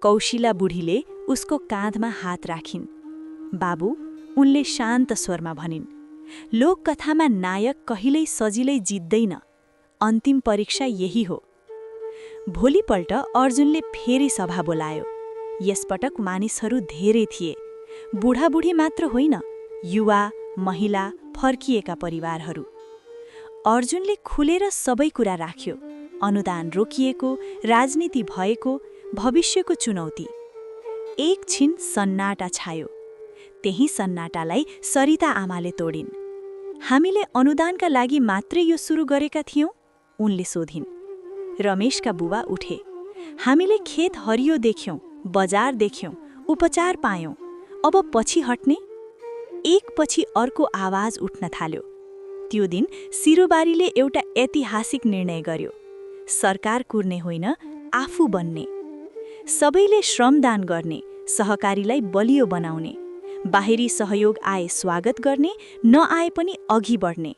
कौशिला बुढीले उसको काँधमा हात राखिन्। बाबु, उनले शान्त स्वरमा भनिन्, लोककथामा नायक कहिल्यै सजिलै जित्दैन। अन्तिम परीक्षा यही हो। भोलिपल्ट अर्जुनले फेरि सभा बोलायो। यसपटक मानिसहरू धेरै थिए। बुढाबुढी मात्र होइन, युवा, महिला, फर्किएका परिवारहरू। अर्जुनले खुलेर सबै कुरा राख्यो। अनुदान रोकिएको, राजनीति भएको, भविष्यको चुनौती। एकछिन सन्नाटा छायो। त्यही सन्नाटालाई सरिता आमाले तोडिन्। हामीले अनुदानका लागि मात्रै यो सुरु गरेका थियौं? उनले सोधिन्। रमेशका बुबा उठे। हामीले खेत हरियो देख्यौं, बजार देख्यौं, उपचार पायौं। अब पछि हट्ने? एकपछि अर्को आवाज उठ्न थाल्यो। त्यो दिन सिरुबारीले एउटा ऐतिहासिक निर्णय गर्यो। सरकार कुर्ने होइन, आफू बन्ने। सबैले श्रमदान गर्ने, सहकारीलाई बलियो बनाउने, बाहिरी सहयोग आए स्वागत गर्ने, नआए पनि अघि बढ्ने।